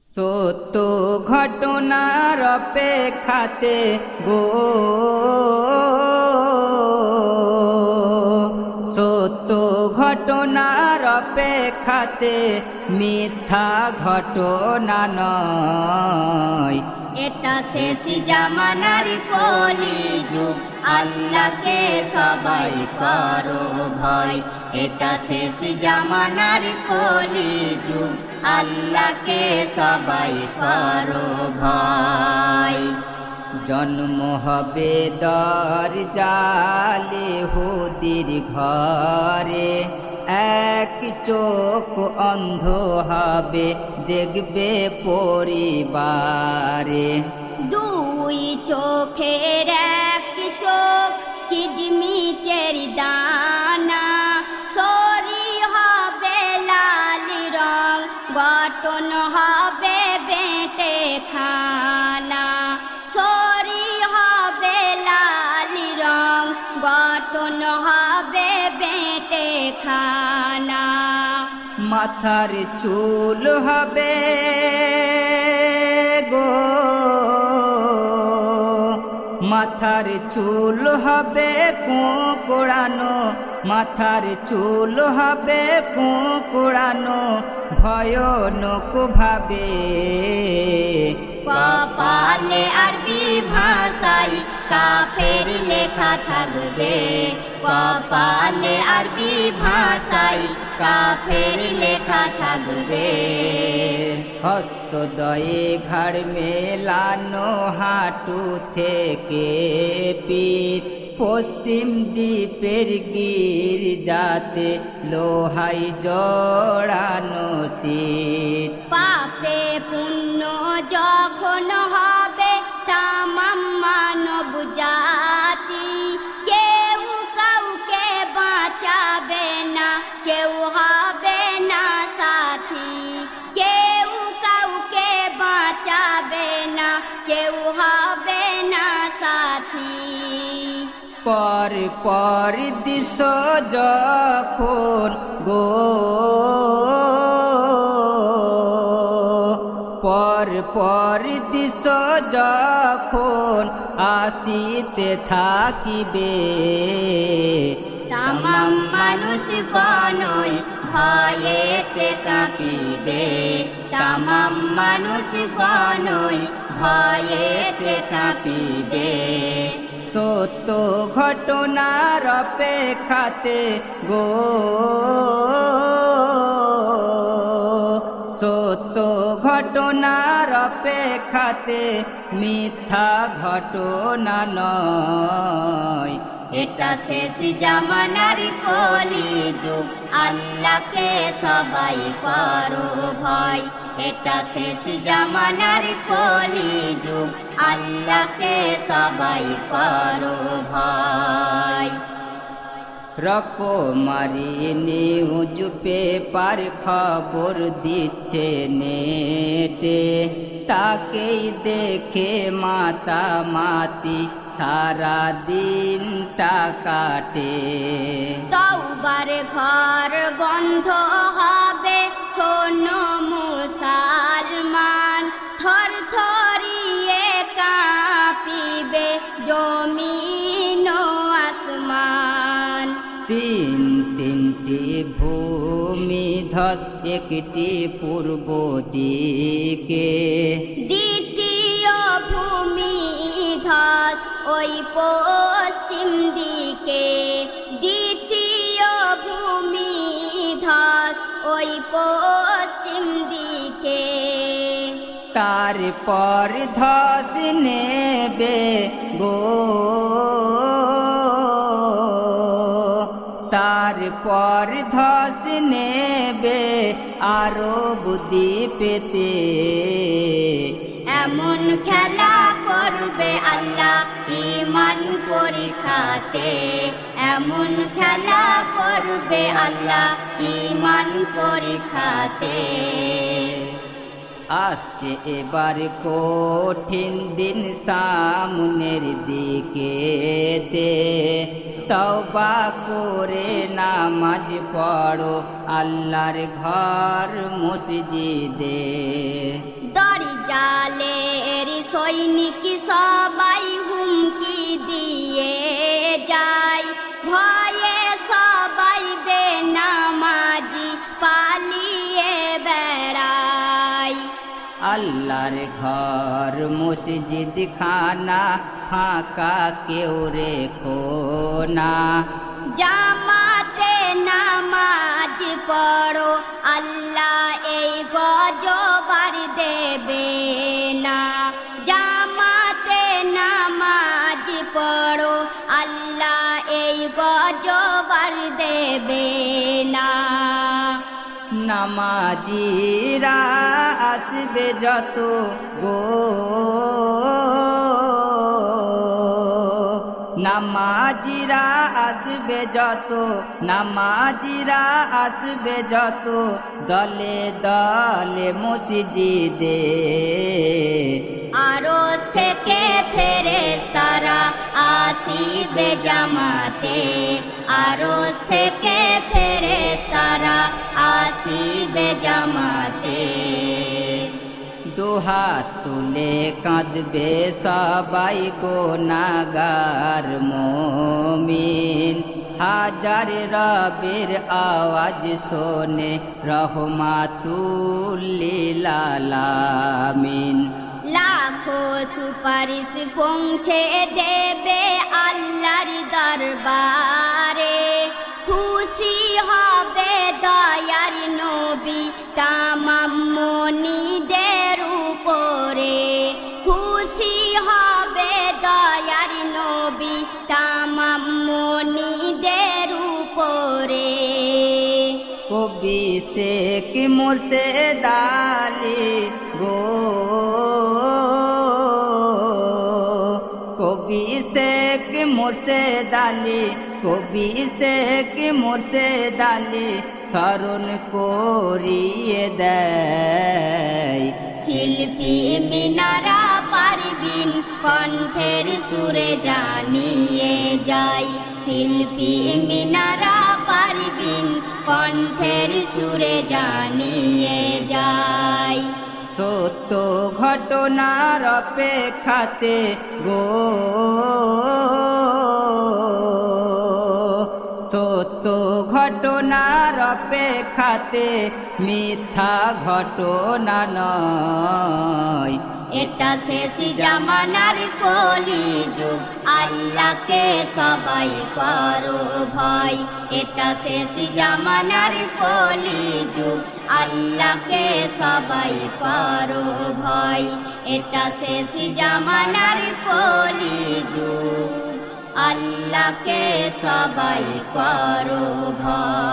সত্য ঘটনার অপেক্ষাতে গো, সত্য ঘটনার অপেক্ষাতে মিথ্যা ঘটনা নয়। এটা শেষ জামানার কলি যুগ, আল্লাহকে সবাই করো ভয়। এটা শেষ জামানার কলি যুগ, আল্লাহকে সবাই করো ভয়। জন্ম হবে দরজালে ইহুদির ঘরে, এক চোখ অন্ধ হবে দেখবে পরিবারে। দুই চোখের এক চোখ কিজমিচের দানা, সরি হবে লাল রং, গঠন হবে বেটে খানা। সরি হবে লাল রং, গঠন হবে বেটে খানা। মাথার চুল হবে গো, মাথার চুল হবে কুঁকড়ানো, মাথার চুল হবে কুঁকড়ানো ভয়ানক ভাবে। কপালে আরবি ভাষায় কাফের লেখা থাকবে, কপালে আরবি ভাষায় কাফের লেখা থাকবে। হস্তদয়ে ঘাড় মেলানো হাঁটু থেকে পিঠ, পশ্চিম দ্বীপের গির্জাতে লোহাই জড়ানো সিট। পাপে পুণ্য যখন হবে তামাম মানব জাতি, কেউ কাউকে বাঁচাবে না, কেউ হবে না সাথী। কেউ কাউকে বাঁচাবে না, কেউ হবে না সাথী। পর পর দিশ যখন গো, পর পর দিশ যখন আসিতে থাকিবে, তামাম মানুষ গণই ভয়েতে কাঁপিবে, তামাম মানুষ গণই ভয়েতে কাঁপিবে। সত্য ঘটনার অপেক্ষাতে গো, সত্য ঘটনার অপেক্ষাতে মিথ্যা ঘটনা নয়। এটা শেষ জামানার কলি যুগ, আল্লাহকে সবাই করো ভয়। এটা শেষ জামানার কলি যুগ, আল্লাহকে সবাই করো ভয়। রকমারি নিউজ পেপার খবর দিচ্ছে নেটে, তাকেই দেখে মাতামাতি সারা দিনটা কাটে। তওবার ঘর বন্ধ হবে শোনো মুসলমান, থর থরিয়ে কাঁপিবে জমিন ও আসমান। তিনটি ভূমি ধস, একটি পূর্ব দিকে, দ্বিতীয় ভূমি ধস ওই পশ্চিম দিকে। দ্বিতীয় ভূমি ধস ওই পশ্চিম দিকে। তারপর ধস নেবে গো, তারপর ধস নেবে আরব দ্বীপেতে। এমন খেলা করবে আল্লাহ ঈমান পরীক্ষাতে, এমন খেলা করবে আল্লাহ ঈমান পরীক্ষাতে। আসছে এবার কঠিন দিন সামনের দিকেতে, তওবা করে নামাজ পড়ো আল্লাহর ঘর মসজিদে। সৈনিক সবাই হুমকি দিয়ে যায়, ভয়ে সবাই বেনামাজি পালিয়ে বেড়ায়। আল্লাহর ঘর মসজিদ খানা ফাঁকা কেউ রেখো না, জামাতে নামাজ পড়ো আল্লাহ এই গজবার দেবে না। জামাতে নামাজ পড়ো আল্লাহ এই গজবার দেবে না। নামাজিরা আসবে যত গো, নামাজিরা আসবে যত, নামাজিরা আসবে যত, দলে দলে মসজিদে। আরশ থেকে ফেরেশতারা আসিবে জামাতে, আরশ থেকে ফেরেশতারা আসিবে জামাতে। দুহাত তুলে কাঁদবে সবাই গুনাহগার মুমিন, হাজার রবের আওয়াজ শোনে রহমাতুল লিল আলামিন। লাখো সুপারিশ পৌঁছে দেবে আল্লাহর দরবারে, খুশি হবে দয়ার নবী তামাম মুনিদের উপরে, খুশি হবে দয়ার নবী তামাম মুনিদের উপরে। কবি শেখ মুর্শেদ আলী গো, কবি শেখ মুর্শেদ আলী, কবি শেখ মুর্শেদ আলী স্মরণ করিয়ে দেয়। শিল্পী মিনারা পারবিন কণ্ঠের সুরে জানিয়ে যায়, শিল্পী মিনারা পারবিন কণ্ঠের সুরে জানিয়ে যায়। সত্য ঘটনার অপেক্ষাতে গো, সত্য ঘটনার অপেক্ষাতে মিথ্যা ঘটনা নয়। এটা শেষ জামানার কলি যুগ, আল্লাহকে সবাই করো ভয়। এটা শেষ জামানার কলি যুগ, আল্লাহকে সবাই করো ভয়। এটা শেষ জামানার কলি যুগ, আল্লাহকে সবাই করো ভয়।